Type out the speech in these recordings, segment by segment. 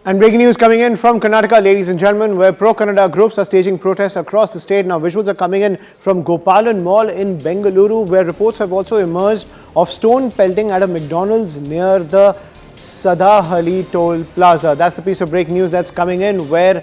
And breaking news coming in from Karnataka, ladies and gentlemen, where pro-Kannada groups are staging protests across the state. Now, visuals are coming in from Gopalan Mall in Bengaluru, where reports have also emerged of stone pelting at a McDonald's near the Sadahali Toll Plaza. That's the piece of breaking news that's coming in, where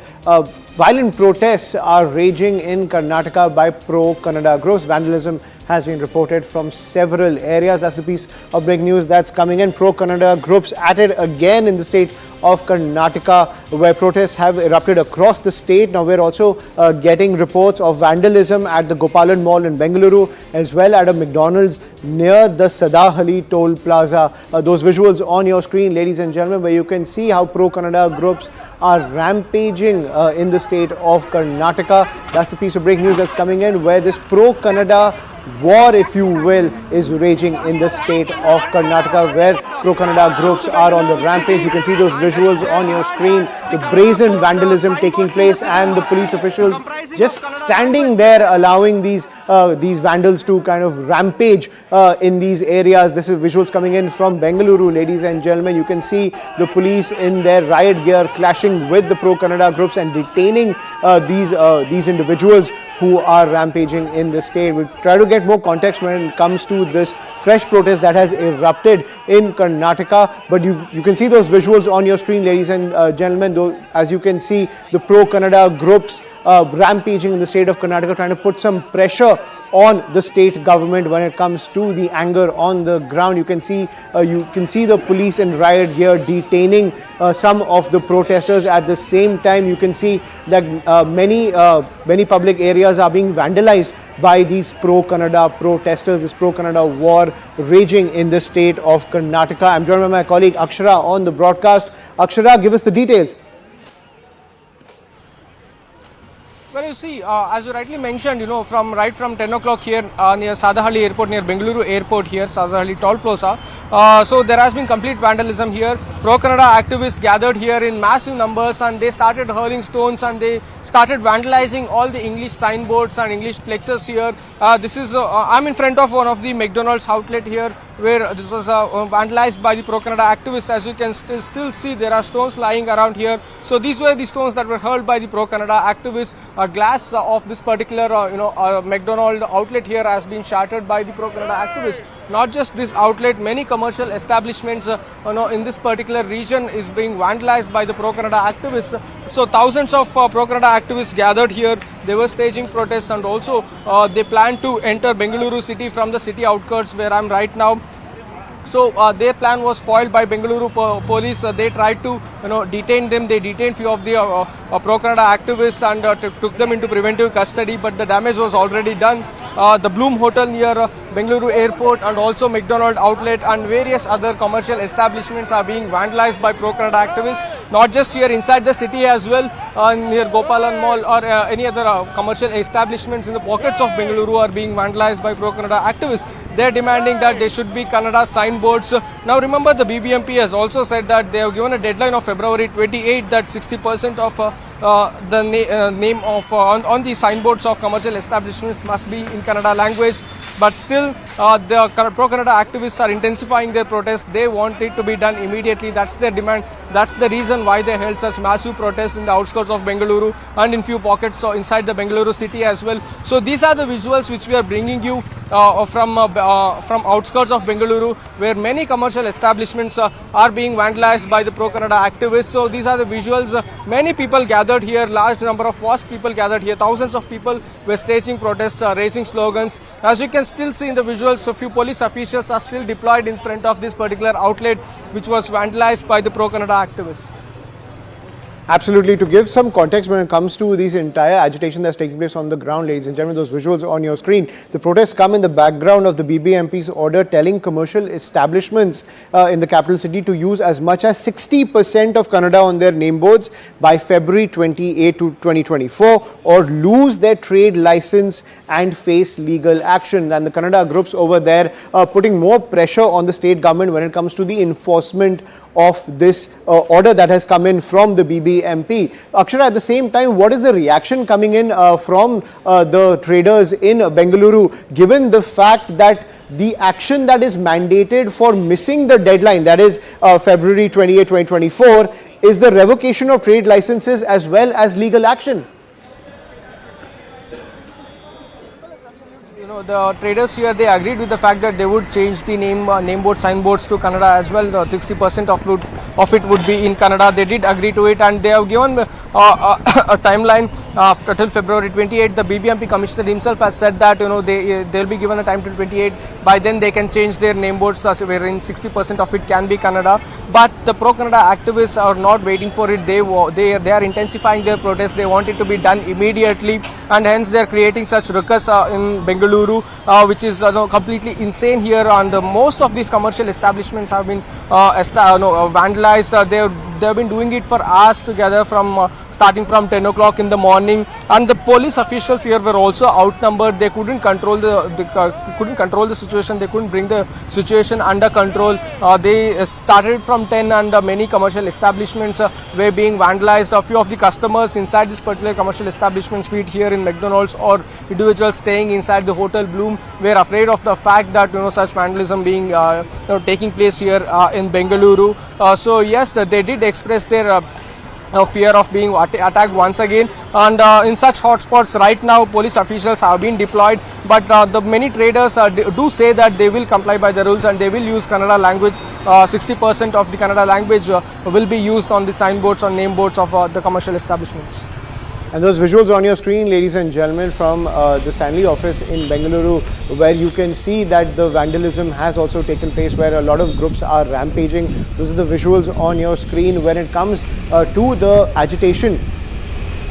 violent protests are raging in Karnataka by pro-Kannada groups. Vandalism has been reported from several areas. That's the piece of breaking news that's coming in. Pro-Kannada groups at it again in the state of Karnataka, where protests have erupted across the state. Now, we're also getting reports of vandalism at the Gopalan Mall in Bengaluru, as well at a McDonald's near the Sadahali Toll Plaza. Those visuals on your screen, ladies and gentlemen, where you can see how pro-Kannada groups are rampaging in the state of Karnataka. That's the piece of breaking news that's coming in, where this pro-Kannada war, if you will, is raging in the state of Karnataka, where pro-Kannada groups are on the rampage. You can see those visuals on your screen, the brazen vandalism taking place, and the police officials just standing there allowing these vandals to kind of rampage in these areas. This is visuals coming in from Bengaluru, ladies and gentlemen. You can see the police in their riot gear clashing with the pro-Kannada groups and detaining these individuals who are rampaging in the state. We'll try to get more context when it comes to this fresh protest that has erupted in Karnataka. But you can see those visuals on your screen, ladies and gentlemen. Though, as you can see, the pro-Kannada groups rampaging in the state of Karnataka, trying to put some pressure on the state government when it comes to the anger on the ground. You can see the police in riot gear detaining some of the protesters. At the same time, you can see that many public areas are being vandalized by these pro-Kannada protesters, this pro-Kannada war raging in the state of Karnataka. I'm joined by my colleague Akshara on the broadcast. Akshara, give us the details. Well, you see, as you rightly mentioned, right from 10 o'clock here near Sadahali Airport, near Bengaluru Airport here, Sadahali Toll Plaza. So there has been complete vandalism here. Pro-Kannada activists gathered here in massive numbers, and they started hurling stones, and they started vandalizing all the English signboards and English flexes here. I'm in front of one of the McDonald's outlet here, where this was vandalized by the Pro-Kannada activists. As you can still see, there are stones lying around here. So these were the stones that were hurled by the Pro-Kannada activists. Glass of this particular McDonald outlet here has been shattered by the Pro-Kannada activists. Not just this outlet, many commercial establishments in this particular region is being vandalized by the Pro-Kannada activists. So thousands of Pro-Kannada activists gathered here. They were staging protests, and also they plan to enter Bengaluru city from the city outskirts where I am right now. So their plan was foiled by Bengaluru police. They tried to detain them. They detained few of the pro-Kannada activists and took them into preventive custody, but the damage was already done. The Bloom Hotel near Bengaluru Airport and also McDonald outlet and various other commercial establishments are being vandalized by pro-Kannada activists. Not just here inside the city as well, near Gopalan Mall or any other commercial establishments in the pockets of Bengaluru are being vandalized by pro-Kannada activists. They are demanding that there should be Kannada signboards. Now remember, the BBMP has also said that they have given a deadline of February 28 that 60% of the name of on the signboards of commercial establishments must be in Kannada language. But still, the pro-Kannada activists are intensifying their protest. They want it to be done immediately. That's their demand. That's the reason why they held such massive protests in the outskirts of Bengaluru and in few pockets inside the Bengaluru city as well. So these are the visuals which we are bringing you from outskirts of Bengaluru, where many commercial establishments are being vandalized by the pro-Kannada activists. So these are the visuals. Many people gathered here. Large number of vast people gathered here. Thousands of people were staging protests, raising slogans. As you can still see in the visuals, a few police officials are still deployed in front of this particular outlet, which was vandalized by the pro-Kannada activists. Absolutely. To give some context when it comes to this entire agitation that's taking place on the ground, ladies and gentlemen, those visuals on your screen, the protests come in the background of the BBMP's order telling commercial establishments in the capital city to use as much as 60% of Kannada on their name boards by February 28 to 2024 or lose their trade license and face legal action. And the Kannada groups over there are putting more pressure on the state government when it comes to the enforcement of this order that has come in from the BBMP. Akshara, at the same time, what is the reaction coming in from the traders in Bengaluru, given the fact that the action that is mandated for missing the deadline, that is February 28, 2024, is the revocation of trade licenses as well as legal action. You know, the traders here, they agreed with the fact that they would change the name board, signboards to Kannada as well. 60% of it would be in Kannada. They did agree to it, and they have given a timeline till February 28. The BBMP commissioner himself has said that, you know, they'll be given a time till 28. By then they can change their name boards, wherein 60% of it can be Kannada. But the pro-Kannada activists are not waiting for it. They are intensifying their protest. They want it to be done immediately, and hence they are creating such ruckus in Bengaluru, which is completely insane here. And most of these commercial establishments have been vandalized. They have been doing it for hours together, from starting from 10 o'clock in the morning, and the police officials here were also outnumbered. They couldn't control the situation. They couldn't bring the situation under control. They started from 10, and many commercial establishments were being vandalized. A few of the customers inside this particular commercial establishments, be it here in McDonald's or individuals staying inside the Hotel Bloom, were afraid of the fact that such vandalism being taking place here in Bengaluru. So yes, they did express their fear of being attacked once again, and in such hotspots right now police officials have been deployed, but the many traders do say that they will comply by the rules and they will use Kannada language. 60% of the Kannada language will be used on the signboards or name boards of the commercial establishments. And those visuals on your screen, ladies and gentlemen, from the Stanley office in Bengaluru, where you can see that the vandalism has also taken place, where a lot of groups are rampaging. Those are the visuals on your screen. When it comes to the agitation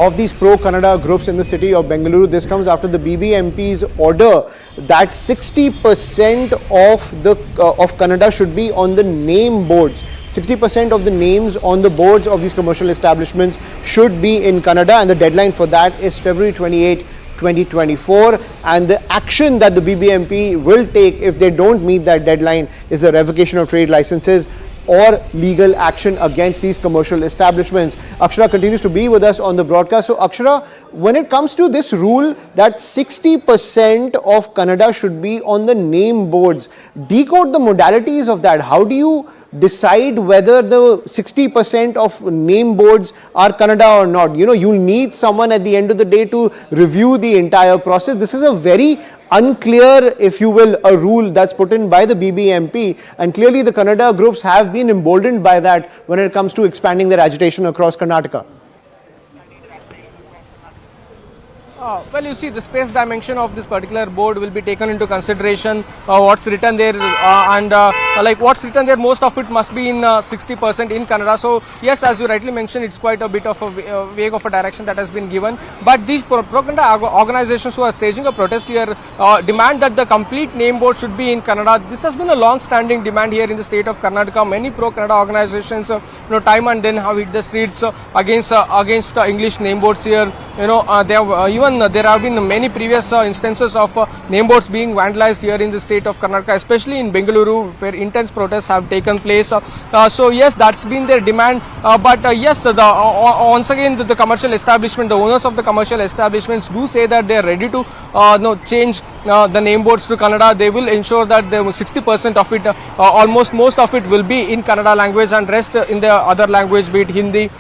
of these pro-Kannada groups in the city of Bengaluru, this comes after the BBMP's order that 60% of Kannada should be on the name boards. 60% of the names on the boards of these commercial establishments should be in Kannada, and the deadline for that is February 28, 2024. And the action that the BBMP will take if they don't meet that deadline is the revocation of trade licenses or legal action against these commercial establishments. Akshara continues to be with us on the broadcast. So Akshara, when it comes to this rule that 60% of Kannada should be on the name boards, decode the modalities of that. How do you decide whether the 60% of name boards are Kannada or not? You'll need someone at the end of the day to review the entire process. This is a very unclear, if you will, a rule that's put in by the BBMP, and clearly the Kannada groups have been emboldened by that when it comes to expanding their agitation across Karnataka. Well, you see, the space dimension of this particular board will be taken into consideration. What's written there, what's written there, most of it must be in 60% in Kannada. So yes, as you rightly mentioned, it's quite a bit of a vague of a direction that has been given. But these pro-Kannada organizations who are staging a protest here demand that the complete name board should be in Kannada. This has been a long-standing demand here in the state of Karnataka. Many pro-Kannada organizations, time and then have hit the streets against English name boards here. There have been many previous instances of name boards being vandalized here in the state of Karnataka, especially in Bengaluru, where intense protests have taken place. So yes, that's been their demand. But yes, once again, the commercial establishment, the owners of the commercial establishments do say that they are ready to change the name boards to Kannada. They will ensure that 60% of it, almost most of it, will be in Kannada language, and rest in the other language, be it Hindi,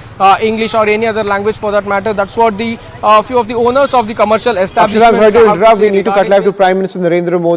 English, or any other language for that matter. That's what the few of the owners of the commercial establishments. We need to cut live to Prime Minister Narendra Modi.